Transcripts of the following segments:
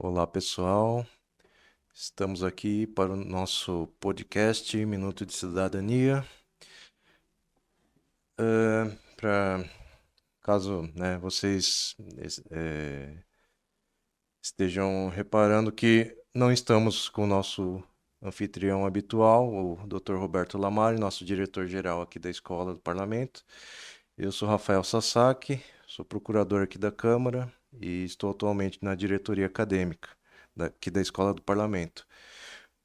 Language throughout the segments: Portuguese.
Olá, pessoal. Estamos aqui para o nosso podcast Minuto de Cidadania. Para caso, vocês estejam reparando que não estamos com o nosso anfitrião habitual, o Dr. Roberto Lamari, nosso diretor-geral aqui da Escola do Parlamento. Eu sou Rafael Sasaki, sou procurador aqui da Câmara e estou atualmente na diretoria acadêmica aqui da Escola do Parlamento.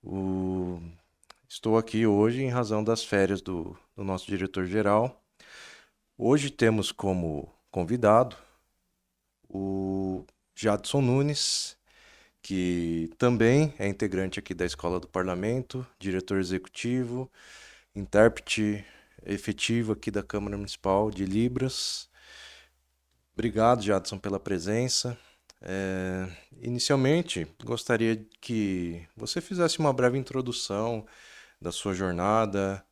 O- Estou aqui hoje em razão das férias do nosso diretor-geral. Hoje temos como convidado o Jadson Nunes, que também é integrante aqui da Escola do Parlamento, diretor executivo, intérprete efetivo aqui da Câmara Municipal de Libras. Obrigado, Jadson, pela presença. Inicialmente, gostaria que você fizesse uma breve introdução da sua jornada,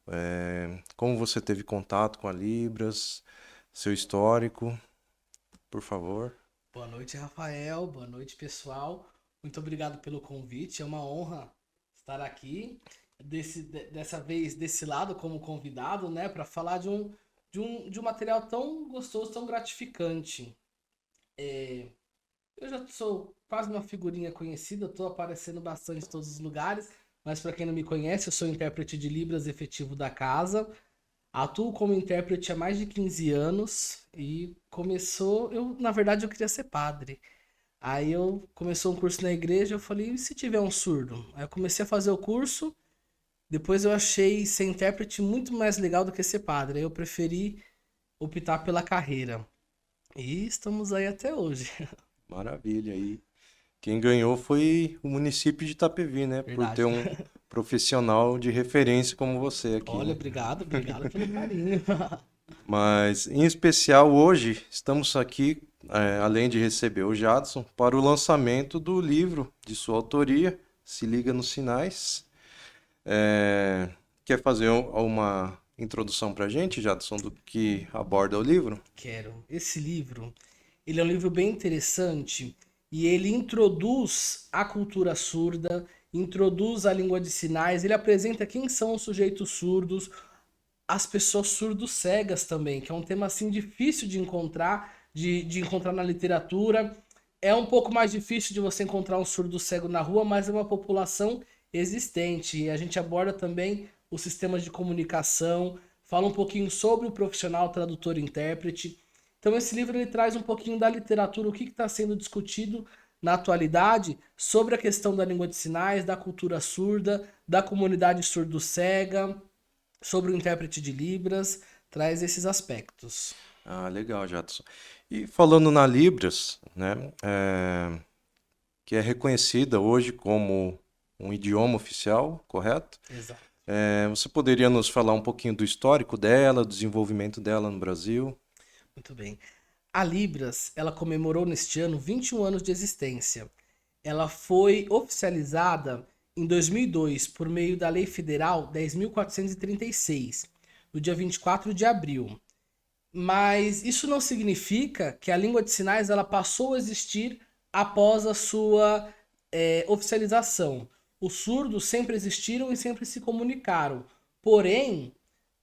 como você teve contato com a Libras, seu histórico, por favor. Boa noite, Rafael. Boa noite, pessoal. Muito obrigado pelo convite. É uma honra estar aqui, dessa vez desse lado como convidado, né, para falar de um material tão gostoso, tão gratificante. Eu já sou quase uma figurinha conhecida, estou aparecendo bastante em todos os lugares, mas para quem não me conhece, eu sou intérprete de Libras efetivo da casa. Atuo como intérprete há mais de 15 anos e na verdade eu queria ser padre. Aí eu começou um curso na igreja, eu falei, e se tiver um surdo? Aí eu comecei a fazer o curso, depois eu achei ser intérprete muito mais legal do que ser padre. Aí eu preferi optar pela carreira. E estamos aí até hoje. Maravilha. E quem ganhou foi o município de Itapevi, né? Por ter Verdade. um profissional de referência como você aqui, Olha, né? obrigado pelo carinho. Mas, em especial, hoje estamos aqui, além de receber o Jadson, para o lançamento do livro de sua autoria, Se Liga nos Sinais. É, Quer fazer uma introdução para a gente, Jadson, do que aborda o livro? Quero. Esse livro, ele é um livro bem interessante e ele introduz a cultura surda, introduz a língua de sinais, ele apresenta quem são os sujeitos surdos, as pessoas surdo-cegas também, que é um tema assim difícil de encontrar, de encontrar na literatura. É um pouco mais difícil de você encontrar um surdo-cego na rua, mas é uma população existente. E a gente aborda também os sistemas de comunicação, fala um pouquinho sobre o profissional tradutor e intérprete. Então esse livro ele traz um pouquinho da literatura, o que está sendo discutido na atualidade sobre a questão da língua de sinais, da cultura surda, da comunidade surdo-cega, sobre o intérprete de Libras, traz esses aspectos. Ah, legal, Jadson. E falando na Libras, né, que é reconhecida hoje como um idioma oficial, correto? Exato. Você poderia nos falar um pouquinho do histórico dela, do desenvolvimento dela no Brasil? Muito bem. A Libras, ela comemorou neste ano 21 anos de existência. Ela foi oficializada em 2002 por meio da Lei Federal 10.436, no dia 24 de abril. Mas isso não significa que a língua de sinais ela passou a existir após a sua oficialização. Os surdos sempre existiram e sempre se comunicaram. Porém,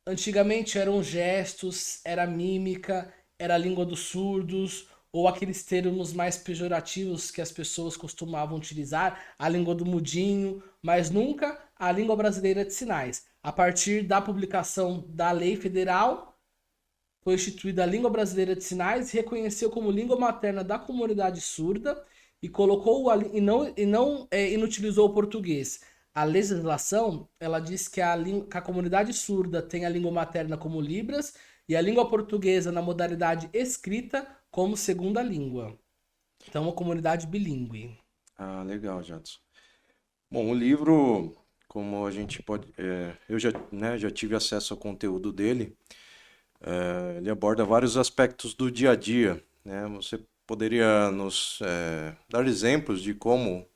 antigamente eram gestos, era mímica, era a língua dos surdos, ou aqueles termos mais pejorativos que as pessoas costumavam utilizar, a língua do mudinho, mas nunca a língua brasileira de sinais. A partir da publicação da lei federal, foi instituída a língua brasileira de sinais, reconheceu como língua materna da comunidade surda e colocou e não inutilizou o português. A legislação ela diz que a comunidade surda tem a língua materna como Libras e a língua portuguesa na modalidade escrita como segunda língua. Então, uma comunidade bilíngue. Ah, legal, Jadson. Bom, o livro, como a gente pode, eu já, já tive acesso ao conteúdo dele. Ele aborda vários aspectos do dia a dia, né? Você poderia nos dar exemplos de como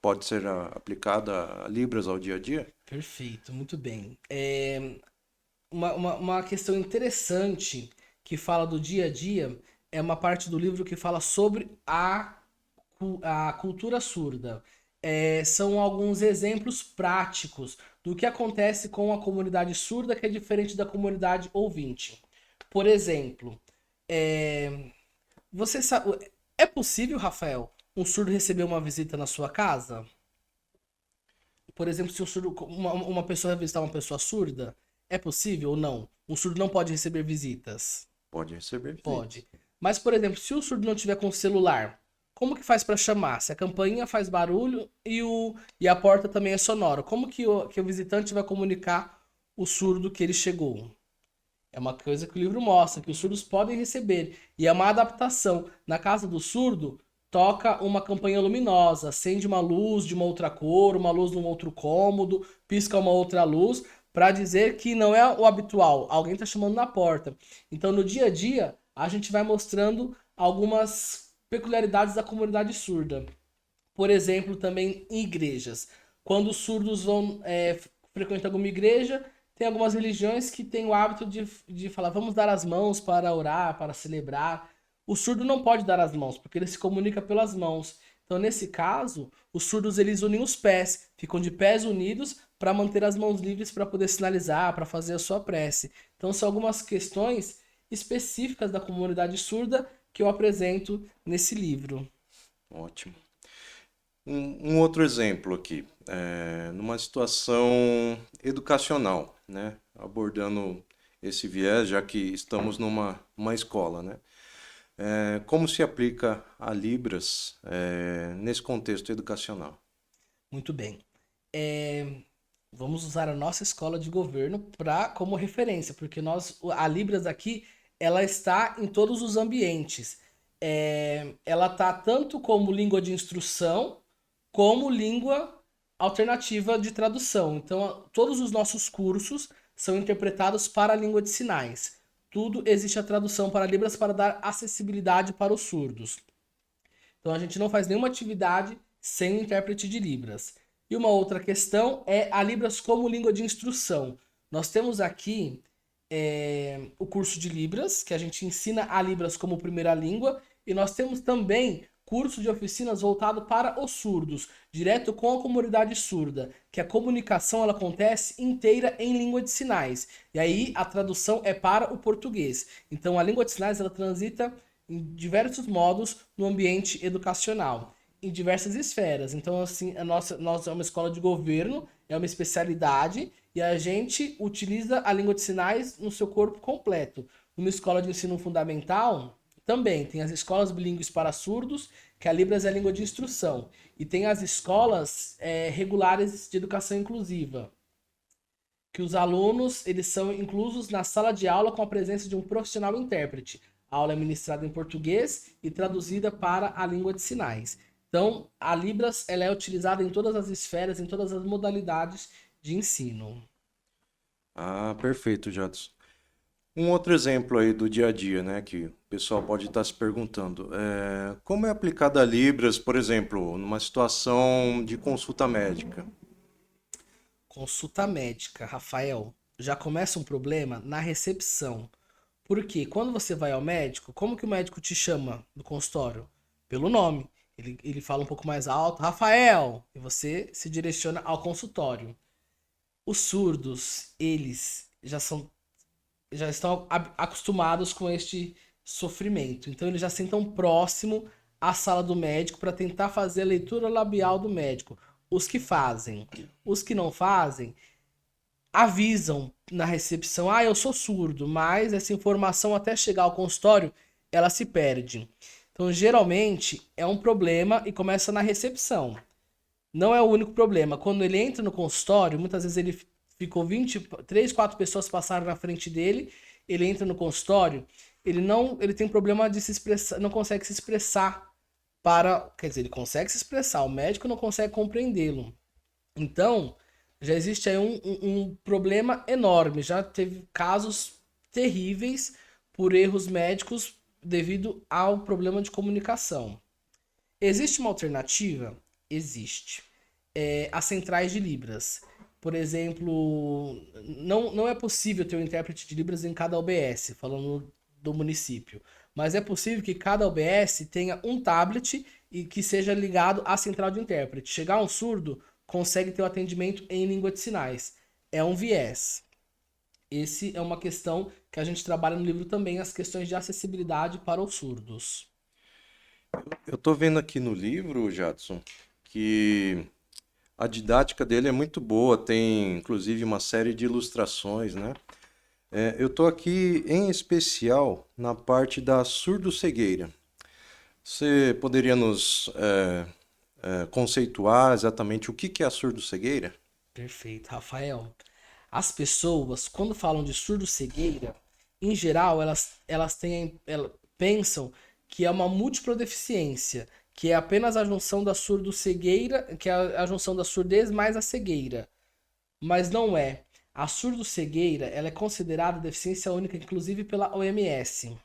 pode ser aplicada a Libras ao dia a dia? Perfeito, muito bem. Uma questão interessante que fala do dia a dia é uma parte do livro que fala sobre a a cultura surda. São alguns exemplos práticos do que acontece com a comunidade surda que é diferente da comunidade ouvinte. Por exemplo, é, você sabe, é possível, Rafael, um surdo receber uma visita na sua casa? Por exemplo, se uma pessoa visitar uma pessoa surda, é possível ou não? Um surdo não pode receber visitas? Pode receber Pode. visitas. Mas, por exemplo, se o surdo não tiver com o celular, como que faz para chamar? Se a campainha faz barulho e a porta também é sonora, como que o visitante vai comunicar o surdo que ele chegou? É uma coisa que o livro mostra, que os surdos podem receber. E é uma adaptação. Na casa do surdo, toca uma campainha luminosa, acende uma luz de uma outra cor, uma luz num outro cômodo, pisca uma outra luz, para dizer que não é o habitual, alguém está chamando na porta. Então, no dia a dia, a gente vai mostrando algumas peculiaridades da comunidade surda. Por exemplo, também em igrejas. Quando os surdos vão frequentar alguma igreja, tem algumas religiões que têm o hábito de falar, vamos dar as mãos para orar, para celebrar. O surdo não pode dar as mãos, porque ele se comunica pelas mãos. Então, nesse caso, os surdos eles unem os pés, ficam de pés unidos para manter as mãos livres para poder sinalizar, para fazer a sua prece. Então, são algumas questões específicas da comunidade surda que eu apresento nesse livro. Ótimo. Um outro exemplo aqui, numa situação educacional, né? Abordando esse viés, já que estamos numa escola, né? Como se aplica a Libras, nesse contexto educacional? Muito bem. É, Vamos usar a nossa escola de governo como referência, porque a Libras aqui, ela está em todos os ambientes. Ela está tanto como língua de instrução, como língua alternativa de tradução. Então, todos os nossos cursos são interpretados para a língua de sinais. Tudo existe a tradução para Libras para dar acessibilidade para os surdos. Então a gente não faz nenhuma atividade sem o intérprete de Libras. E uma outra questão é a Libras como língua de instrução. Nós temos aqui o curso de Libras, que a gente ensina a Libras como primeira língua, e nós temos também curso de oficinas voltado para os surdos, direto com a comunidade surda, que a comunicação ela acontece inteira em língua de sinais. E aí a tradução é para o português. Então a língua de sinais ela transita em diversos modos no ambiente educacional, em diversas esferas. Então, assim, nós é uma escola de governo, é uma especialidade, e a gente utiliza a língua de sinais no seu corpo completo. Numa escola de ensino fundamental, também tem as escolas bilíngues para surdos, que a Libras é a língua de instrução. E tem as escolas regulares de educação inclusiva, que os alunos eles são inclusos na sala de aula com a presença de um profissional intérprete. A aula é ministrada em português e traduzida para a língua de sinais. Então, a Libras ela é utilizada em todas as esferas, em todas as modalidades de ensino. Ah, perfeito, Jadson. Um outro exemplo aí do dia a dia, né, que o pessoal pode estar se perguntando, como é aplicada a Libras, por exemplo, numa situação de consulta médica? Consulta médica, Rafael, já começa um problema na recepção. Porque quando você vai ao médico, como que o médico te chama no consultório? Pelo nome. Ele fala um pouco mais alto, Rafael, e você se direciona ao consultório. Os surdos, eles já estão acostumados com este sofrimento. Então eles já sentam próximo à sala do médico para tentar fazer a leitura labial do médico. Os que fazem. Os que não fazem avisam na recepção: ah, eu sou surdo, mas essa informação até chegar ao consultório, ela se perde. Então, geralmente, é um problema e começa na recepção. Não é o único problema. Quando ele entra no consultório, muitas vezes ele ficou 3, 4 pessoas passaram na frente dele, ele entra no consultório, ele tem problema de se expressar, não consegue se expressar quer dizer, ele consegue se expressar, o médico não consegue compreendê-lo. Então, já existe aí um problema enorme. Já teve casos terríveis por erros médicos devido ao problema de comunicação. Existe uma alternativa? Existe. As centrais de Libras. Por exemplo, não é possível ter um intérprete de Libras em cada OBS, falando do município. mas é possível que cada OBS tenha um tablet e que seja ligado à central de intérprete. Chegar um surdo consegue ter o atendimento em língua de sinais. É um viés. Esse é uma questão que a gente trabalha no livro também, as questões de acessibilidade para os surdos. Eu tô vendo aqui no livro, Jadson, que a didática dele é muito boa, tem inclusive uma série de ilustrações, né? Eu tô aqui em especial na parte da surdo-cegueira. Você poderia nos conceituar exatamente o que que é a surdo-cegueira? Perfeito, Rafael. As pessoas, quando falam de surdo-cegueira, em geral, pensam que é uma múltipla deficiência, que é apenas a junção da surdo-cegueira, que é a junção da surdez mais a cegueira. Mas não é. A surdo-cegueira, ela é considerada deficiência única, inclusive pela OMS.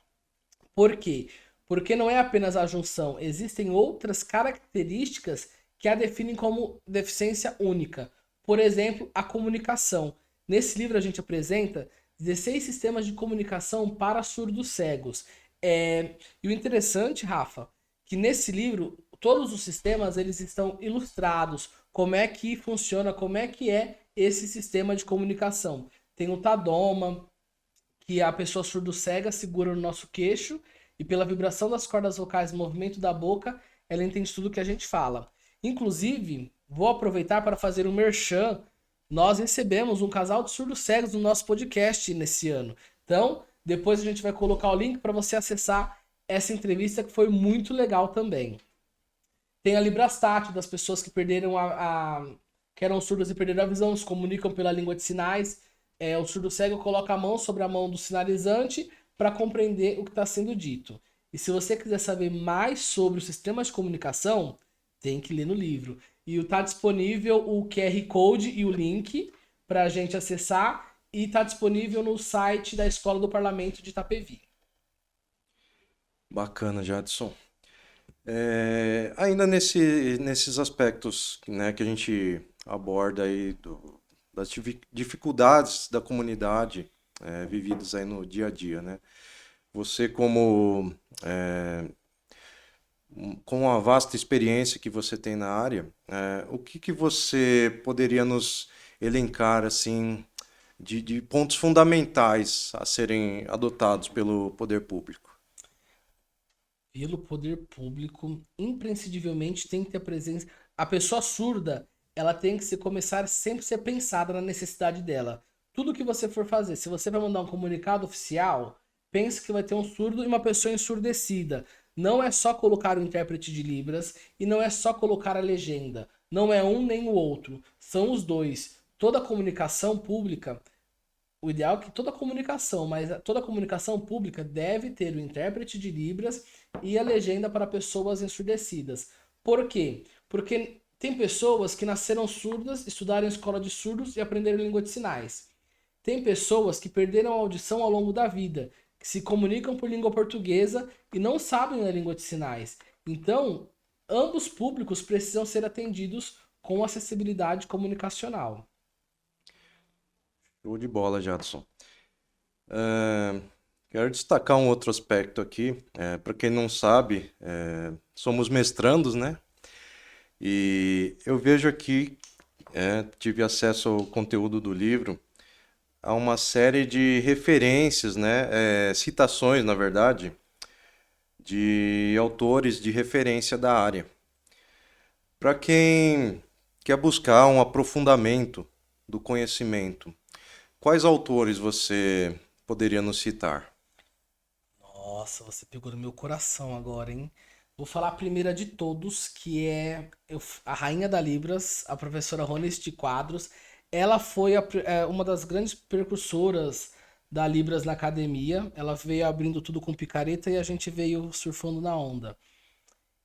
Por quê? Porque não é apenas a junção, existem outras características que a definem como deficiência única. Por exemplo, a comunicação. Nesse livro a gente apresenta 16 sistemas de comunicação para surdos cegos. E o interessante, Rafa, que nesse livro todos os sistemas eles estão ilustrados. Como é que funciona, como é que é esse sistema de comunicação. Tem o Tadoma, que a pessoa surdo-cega segura no nosso queixo e pela vibração das cordas vocais e movimento da boca, ela entende tudo que a gente fala. Inclusive, vou aproveitar para fazer um merchan. Nós recebemos um casal de surdos cegos no nosso podcast nesse ano. Então, depois a gente vai colocar o link para você acessar essa entrevista que foi muito legal também. Tem a Librastat, das pessoas que perderam que eram surdas e perderam a visão, se comunicam pela língua de sinais. O surdo cego coloca a mão sobre a mão do sinalizante para compreender o que está sendo dito. E se você quiser saber mais sobre o sistema de comunicação, tem que ler no livro. E está disponível o QR Code e o link para a gente acessar, e está disponível no site da Escola do Parlamento de Itapevi. Bacana, Jadson. Ainda nesses aspectos, né, que a gente aborda aí das dificuldades da comunidade vividas aí no dia a dia, né? Você com a vasta experiência que você tem na área, o que que você poderia nos elencar assim de pontos fundamentais a serem adotados pelo poder público? Pelo poder público, imprescindivelmente tem que ter presença. A pessoa surda, ela tem que começar sempre a ser pensada na necessidade dela. Tudo que você for fazer, se você vai mandar um comunicado oficial, pense que vai ter um surdo e uma pessoa ensurdecida. Não é só colocar o intérprete de Libras e não é só colocar a legenda. Não é um nem o outro, são os dois. Toda comunicação pública, o ideal é que toda comunicação, mas toda comunicação pública deve ter o intérprete de Libras e a legenda para pessoas ensurdecidas. Por quê? Porque tem pessoas que nasceram surdas, estudaram em escola de surdos e aprenderam língua de sinais. Tem pessoas que perderam a audição ao longo da vida, que se comunicam por língua portuguesa e não sabem a língua de sinais. Então, ambos públicos precisam ser atendidos com acessibilidade comunicacional. Show de bola, Jadson. Quero destacar um outro aspecto aqui. Para quem não sabe, somos mestrandos, né? E eu vejo aqui, tive acesso ao conteúdo do livro, a uma série de referências, né? Citações, na verdade, de autores de referência da área. Para quem quer buscar um aprofundamento do conhecimento, quais autores você poderia nos citar? Nossa, você pegou no meu coração agora, hein? Vou falar a primeira de todos, que é a rainha da Libras, a professora Rony de Quadros. Ela foi uma das grandes precursoras da Libras na academia. Ela veio abrindo tudo com picareta e a gente veio surfando na onda.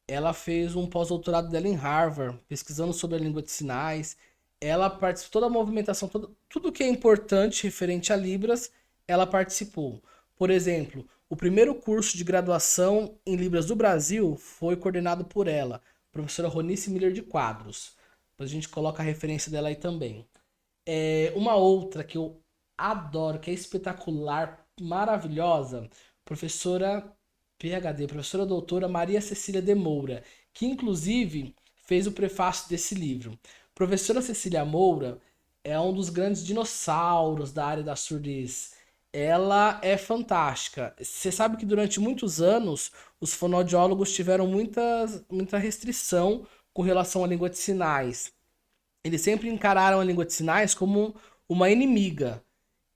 Ela fez um pós-doutorado dela em Harvard, pesquisando sobre a língua de sinais. Ela participou da movimentação, tudo que é importante referente a Libras, ela participou. Por exemplo, o primeiro curso de graduação em Libras do Brasil foi coordenado por ela, professora Ronice Miller de Quadros. Depois a gente coloca a referência dela aí também. Uma outra que eu adoro, que é espetacular, maravilhosa, professora PhD, professora doutora Maria Cecília de Moura, que inclusive fez o prefácio desse livro. Professora Cecília Moura é um dos grandes dinossauros da área da surdez. Ela é fantástica. Você sabe que durante muitos anos os fonoaudiólogos tiveram muita restrição com relação à língua de sinais. Eles sempre encararam a língua de sinais como uma inimiga.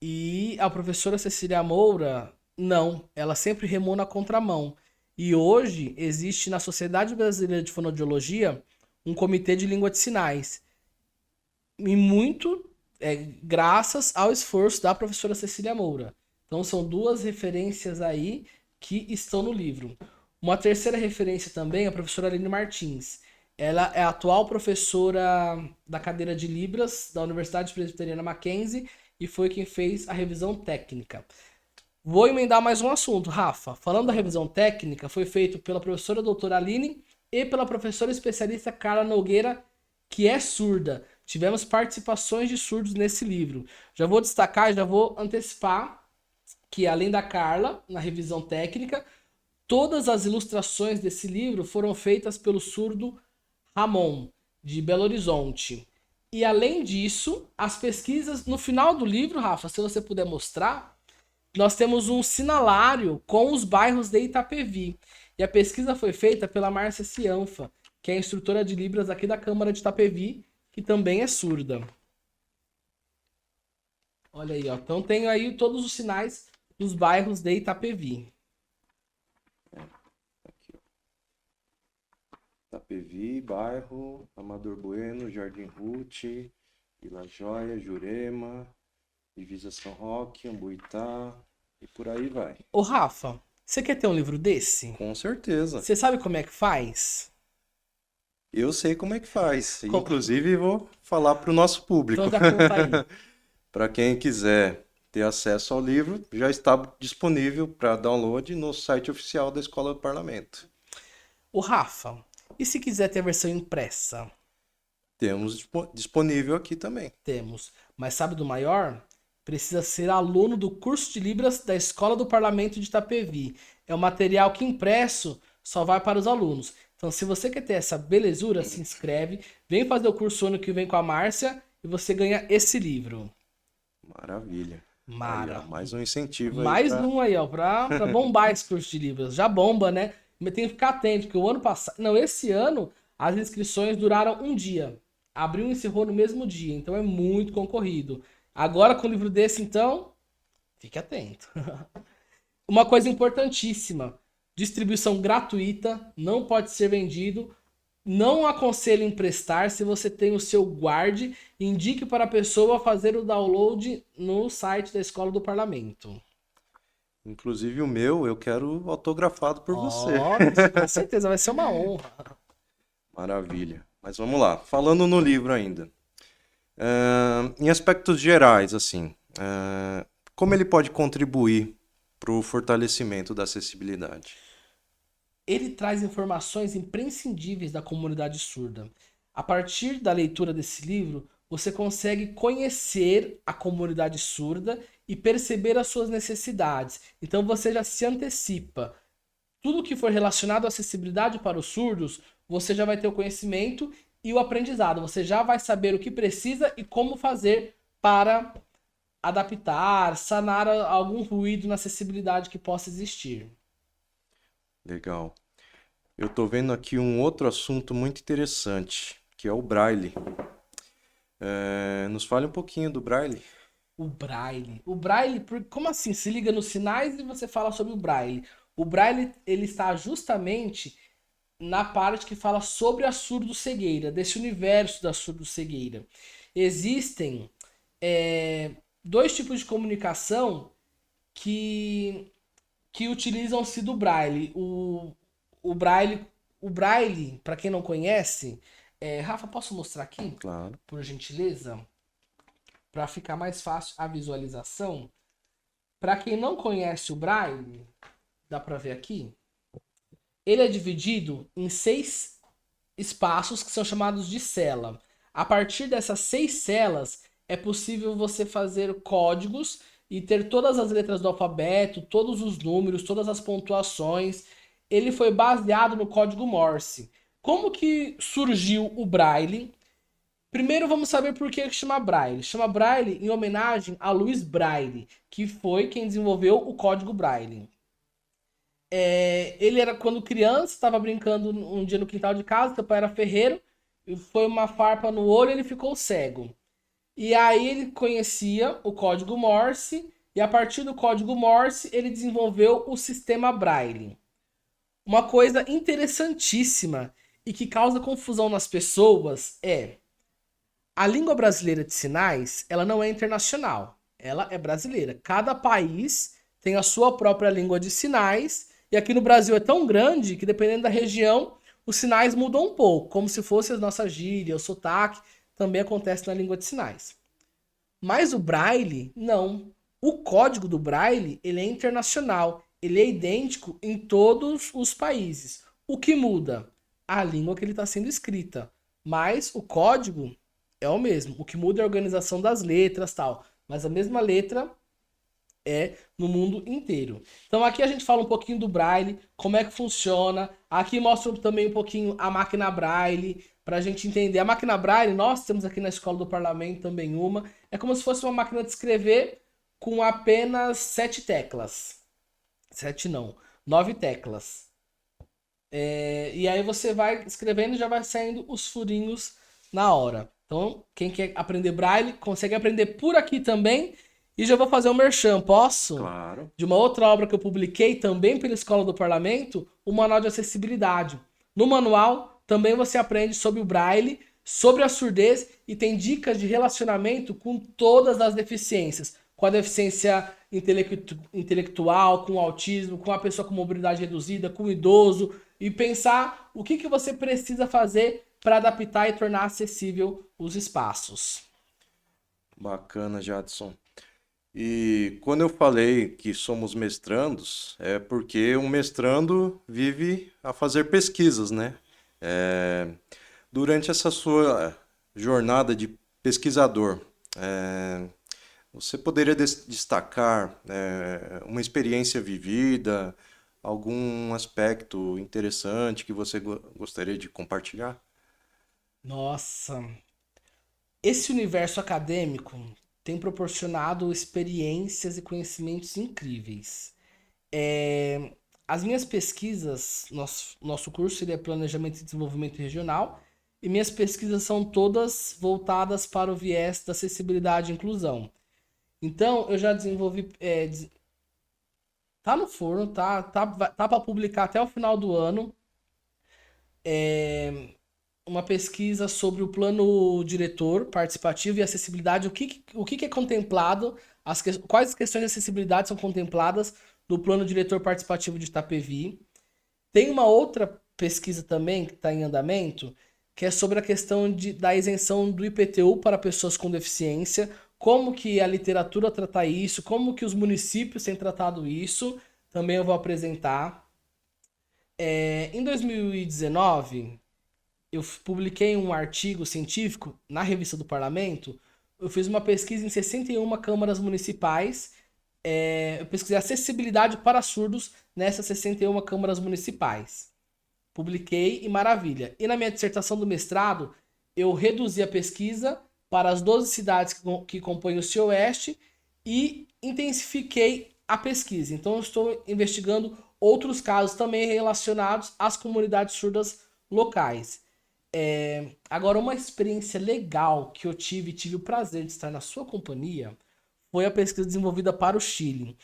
E a professora Cecília Moura, não, ela sempre remou na contramão. E hoje existe na Sociedade Brasileira de Fonoaudiologia um comitê de língua de sinais. E muito graças ao esforço da professora Cecília Moura. Então são duas referências aí que estão no livro. Uma terceira referência também é a professora Aline Martins. Ela é a atual professora da cadeira de Libras da Universidade Presbiteriana Mackenzie e foi quem fez a revisão técnica. Vou emendar mais um assunto, Rafa. Falando da revisão técnica, foi feito pela professora doutora Aline e pela professora especialista Carla Nogueira, que é surda. Tivemos participações de surdos nesse livro. Já vou destacar, já vou antecipar que além da Carla, na revisão técnica, todas as ilustrações desse livro foram feitas pelo surdo Ramon, de Belo Horizonte. E além disso, as pesquisas, no final do livro, Rafa, se você puder mostrar, nós temos um sinalário com os bairros de Itapevi. E a pesquisa foi feita pela Márcia Cianfa, que é instrutora de Libras aqui da Câmara de Itapevi, que também é surda. Olha aí, ó. Então tem aí todos os sinais dos bairros de Itapevi. Aqui, ó. Itapevi, bairro, Amador Bueno, Jardim Ruth, Vila Joia, Jurema, Divisa São Roque, Ambuitá e por aí vai. Ô, Rafa, você quer ter um livro desse? Com certeza. Você sabe como é que faz? Eu sei como é que faz. Inclusive, vou falar para o nosso público. Então já conta aí. Para quem quiser ter acesso ao livro, já está disponível para download no site oficial da Escola do Parlamento. Ô, Rafa, e se quiser ter a versão impressa? Temos disponível aqui também. Temos. Mas sabe do maior? Precisa ser aluno do curso de Libras da Escola do Parlamento de Itapevi. É um material que impresso só vai para os alunos. Então, se você quer ter essa belezura, se inscreve, vem fazer o curso ano que vem com a Márcia e você ganha esse livro. Maravilha. Mara. Aí, ó, mais um incentivo aí. Mais um aí, ó, pra bombar esse curso de Libras. Já bomba, né? Mas tem que ficar atento, porque o ano passado. Não, esse ano as inscrições duraram um dia. Abriu e encerrou no mesmo dia. Então é muito concorrido. Agora com o livro desse, então, fique atento. Uma coisa importantíssima: distribuição gratuita, não pode ser vendido. Não aconselho emprestar. Se você tem o seu, guarde. Indique para a pessoa fazer o download no site da Escola do Parlamento. Inclusive o meu, eu quero autografado por você. Com certeza, vai ser uma honra. Maravilha. Mas vamos lá. Falando no livro ainda. Em aspectos gerais, assim, como ele pode contribuir para o fortalecimento da acessibilidade? Ele traz informações imprescindíveis da comunidade surda. A partir da leitura desse livro, você consegue conhecer a comunidade surda e perceber as suas necessidades. Então você já se antecipa. Tudo que for relacionado à acessibilidade para os surdos, você já vai ter o conhecimento e o aprendizado. Você já vai saber o que precisa e como fazer para adaptar, sanar algum ruído na acessibilidade que possa existir. Legal. Eu estou vendo aqui um outro assunto muito interessante, que é o Braille. Nos fale um pouquinho do Braille. O Braille. O Braille, como assim? Se liga nos sinais e você fala sobre o Braille. O Braille, ele está justamente na parte que fala sobre a surdo-cegueira, desse universo da surdo-cegueira. Existem dois tipos de comunicação que utilizam-se do Braille. O Braille, para quem não conhece, Rafa, posso mostrar aqui? Claro. Por gentileza? Para ficar mais fácil a visualização. Para quem não conhece o Braille, dá para ver aqui? Ele é dividido em 6 espaços que são chamados de cela. A partir dessas 6 celas, é possível você fazer códigos e ter todas as letras do alfabeto, todos os números, todas as pontuações. Ele foi baseado no código Morse. Como que surgiu o Braille? Primeiro vamos saber por que chama Braille. Chama Braille em homenagem a Louis Braille, que foi quem desenvolveu o código Braille. Ele era quando criança, estava brincando um dia no quintal de casa, seu pai era ferreiro, e foi uma farpa no olho e ele ficou cego. E aí ele conhecia o código Morse, e a partir do código Morse ele desenvolveu o sistema Braille. Uma coisa interessantíssima e que causa confusão nas pessoas é a língua brasileira de sinais, ela não é internacional, ela é brasileira. Cada país tem a sua própria língua de sinais, e aqui no Brasil é tão grande que dependendo da região, os sinais mudam um pouco, como se fosse a nossa gíria, o sotaque, também acontece na língua de sinais. Mas o Braille, não. O código do Braille, ele é internacional, ele é idêntico em todos os países. O que muda? A língua que ele está sendo escrita. Mas o código é o mesmo. O que muda é a organização das letras, tal. Mas a mesma letra é no mundo inteiro. Então aqui a gente fala um pouquinho do Braille, como é que funciona. Aqui mostra também um pouquinho a máquina Braille, para a gente entender. A máquina Braille, nós temos aqui na Escola do Parlamento também uma. É como se fosse uma máquina de escrever com apenas 7 teclas. 7 não, 9 teclas. E aí você vai escrevendo e já vai saindo os furinhos na hora. Então, quem quer aprender Braille, consegue aprender por aqui também. E já vou fazer um merchan, posso? Claro. De uma outra obra que eu publiquei também pela Escola do Parlamento, o Manual de Acessibilidade. No manual, também você aprende sobre o Braille, sobre a surdez e tem dicas de relacionamento com todas as deficiências. Com a deficiência intelectual, com o autismo, com a pessoa com mobilidade reduzida, com o idoso. E pensar o que você precisa fazer para adaptar e tornar acessível os espaços. Bacana, Jadson. E quando eu falei que somos mestrandos, é porque um mestrando vive a fazer pesquisas, né? É, durante essa sua jornada de pesquisador, você poderia destacar uma experiência vivida, algum aspecto interessante que você gostaria de compartilhar? Nossa, esse universo acadêmico tem proporcionado experiências e conhecimentos incríveis. As minhas pesquisas, nosso curso ele é Planejamento e Desenvolvimento Regional, e minhas pesquisas são todas voltadas para o viés da acessibilidade e inclusão. Então, eu já desenvolvi. Tá no forno, tá para publicar até o final do ano. Uma pesquisa sobre o plano diretor participativo e acessibilidade, o que é contemplado, quais questões de acessibilidade são contempladas no plano diretor participativo de Itapevi. Tem uma outra pesquisa também que está em andamento, que é sobre a questão da isenção do IPTU para pessoas com deficiência, como que a literatura trata isso, como que os municípios têm tratado isso, também eu vou apresentar. Em 2019, eu publiquei um artigo científico na revista do Parlamento. Eu fiz uma pesquisa em 61 câmaras municipais. Eu pesquisei acessibilidade para surdos nessas 61 câmaras municipais. Publiquei e maravilha. E na minha dissertação do mestrado, eu reduzi a pesquisa para as 12 cidades que compõem o CIOeste e intensifiquei a pesquisa. Então eu estou investigando outros casos também relacionados às comunidades surdas locais. Agora, uma experiência legal que eu tive o prazer de estar na sua companhia, foi a pesquisa desenvolvida para o Chile.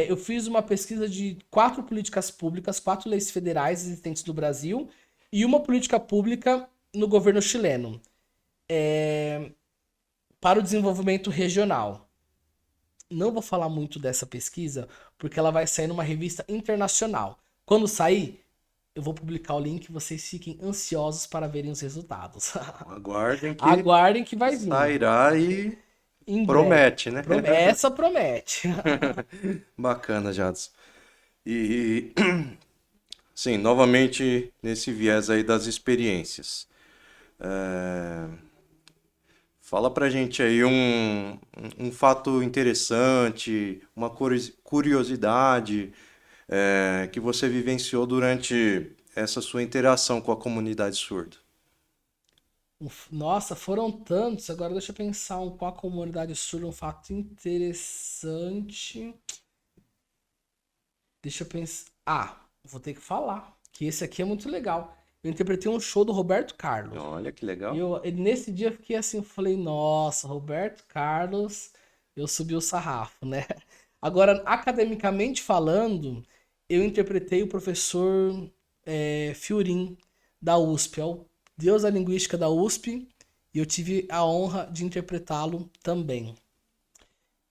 Eu fiz uma pesquisa de 4 políticas públicas, 4 leis federais existentes no Brasil e uma política pública no governo chileno, para o desenvolvimento regional. Não vou falar muito dessa pesquisa, porque ela vai sair numa revista internacional. Quando sair, eu vou publicar o link, vocês fiquem ansiosos para verem os resultados. Aguardem que Aguardem que vai vir. sairá e Em promete, breve. né? Essa promete. Bacana, Jadson. E, sim, novamente nesse viés aí das experiências. Fala pra gente aí um fato interessante, uma curiosidade que você vivenciou durante essa sua interação com a comunidade surda. Nossa, foram tantos. Agora deixa eu pensar com a comunidade surda, um fato interessante. Deixa eu pensar. Ah, vou ter que falar. Que esse aqui é muito legal. Eu interpretei um show do Roberto Carlos. Olha que E legal. nesse dia eu fiquei assim, eu falei, nossa, Roberto Carlos, eu subi o sarrafo, né? Agora, academicamente falando, eu interpretei o professor Fiorin, da USP, é o Deus da Linguística da USP, e eu tive a honra de interpretá-lo também.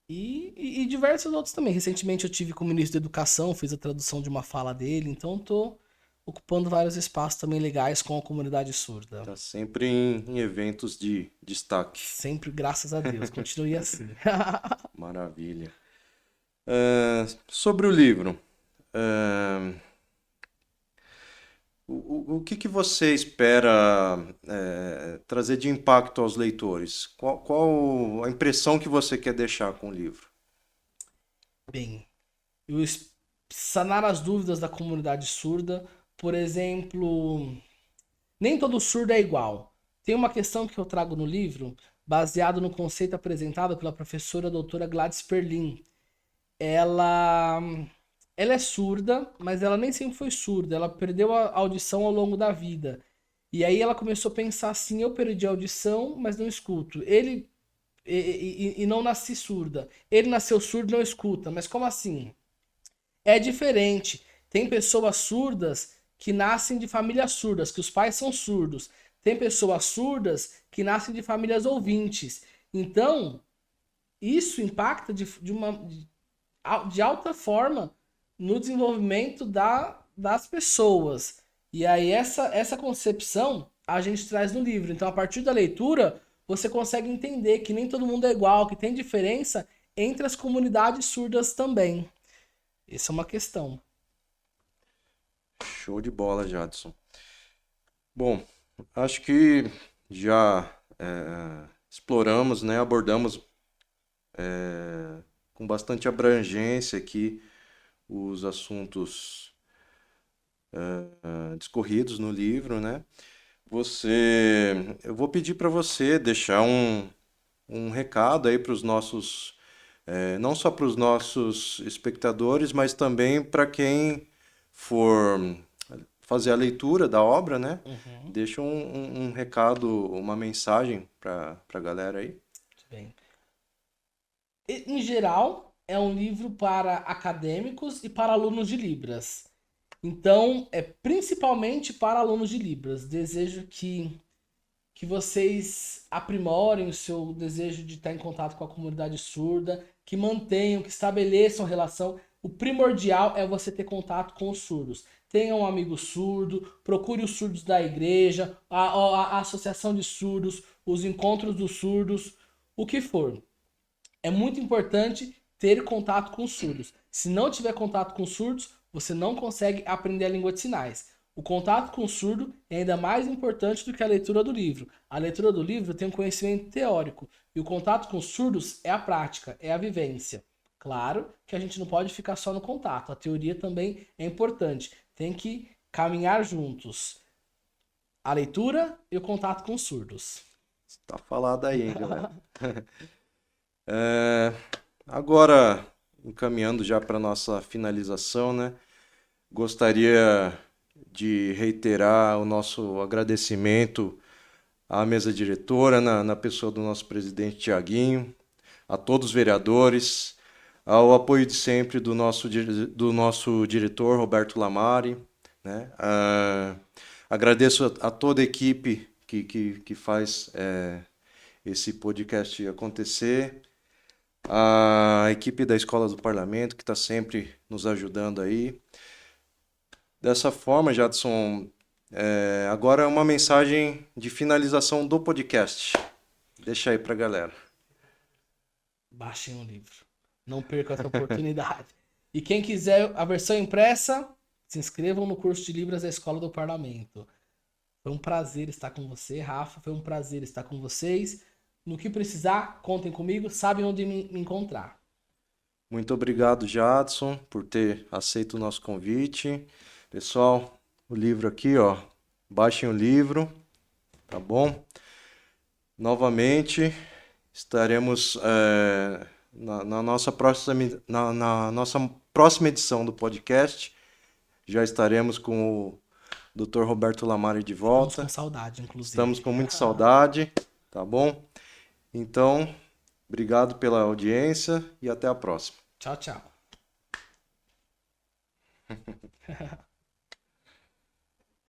E diversos outros também. Recentemente eu tive com o ministro da Educação, fiz a tradução de uma fala dele, então estou ocupando vários espaços também legais com a comunidade surda. Tá sempre em eventos de destaque. Sempre, graças a Deus, continue assim. Maravilha. Sobre o livro, é, o que que você espera trazer de impacto aos leitores? Qual a impressão que você quer deixar com o livro? Bem, eu sanar as dúvidas da comunidade surda, por exemplo, nem todo surdo é igual. Tem uma questão que eu trago no livro, baseado no conceito apresentado pela professora doutora Gladys Perlin. Ela, ela é surda, mas ela nem sempre foi surda. Ela perdeu a audição ao longo da vida. E aí ela começou a pensar assim: eu perdi a audição, mas não escuto. Ele e não nasci surda. Ele nasceu surdo e não escuta. Mas como assim? É diferente. Tem pessoas surdas que nascem de famílias surdas, que os pais são surdos. Tem pessoas surdas que nascem de famílias ouvintes. Então, isso impacta de alta forma no desenvolvimento das pessoas. E aí essa concepção a gente traz no livro. Então, a partir da leitura, você consegue entender que nem todo mundo é igual, que tem diferença entre as comunidades surdas também. Essa é uma questão. Show de bola, Jadson. Bom, acho que já exploramos, né, abordamos com bastante abrangência aqui os assuntos discorridos no livro, né? Eu vou pedir para você deixar um recado aí para os nossos, não só para os nossos espectadores, mas também para quem for fazer a leitura da obra, né? Uhum, Deixa um recado, uma mensagem para a galera aí. muito bem. Em geral, é um livro para acadêmicos e para alunos de Libras. Então, é principalmente para alunos de Libras. Desejo que vocês aprimorem o seu desejo de estar em contato com a comunidade surda, que mantenham, que estabeleçam relação. O primordial é você ter contato com os surdos. Tenha um amigo surdo, procure os surdos da igreja, a associação de surdos, os encontros dos surdos, o que for. É muito importante ter contato com os surdos. Se não tiver contato com os surdos, você não consegue aprender a língua de sinais. O contato com o surdo é ainda mais importante do que a leitura do livro. A leitura do livro tem um conhecimento teórico e o contato com os surdos é a prática, é a vivência. Claro que a gente não pode ficar só no contato, a teoria também é importante. Tem que caminhar juntos. A leitura e o contato com os surdos. Tá falado aí, hein, galera? Agora, encaminhando já para nossa finalização, né? Gostaria de reiterar o nosso agradecimento à mesa diretora, na pessoa do nosso presidente Tiaguinho, a todos os vereadores, ao apoio de sempre do nosso diretor Roberto Lamari, né? Agradeço a toda a equipe que faz esse podcast acontecer, a equipe da Escola do Parlamento, que está sempre nos ajudando aí. Dessa forma, Jadson, agora é uma mensagem de finalização do podcast. Deixa aí pra galera. Baixem o livro. Não percam essa oportunidade. E quem quiser a versão impressa, se inscrevam no curso de Libras da Escola do Parlamento. Foi um prazer estar com você, Rafa. Foi um prazer estar com vocês. No que precisar, contem comigo, sabem onde me encontrar. Muito obrigado, Jadson, por ter aceito o nosso convite. Pessoal, o livro aqui, ó, baixem o livro, tá bom? Novamente, estaremos na nossa próxima edição do podcast. Já estaremos com o Dr. Roberto Lamari de Estamos com volta. saudade, Estamos inclusive. com muita saudade, tá bom? Então, obrigado pela audiência e até a próxima. Tchau, tchau.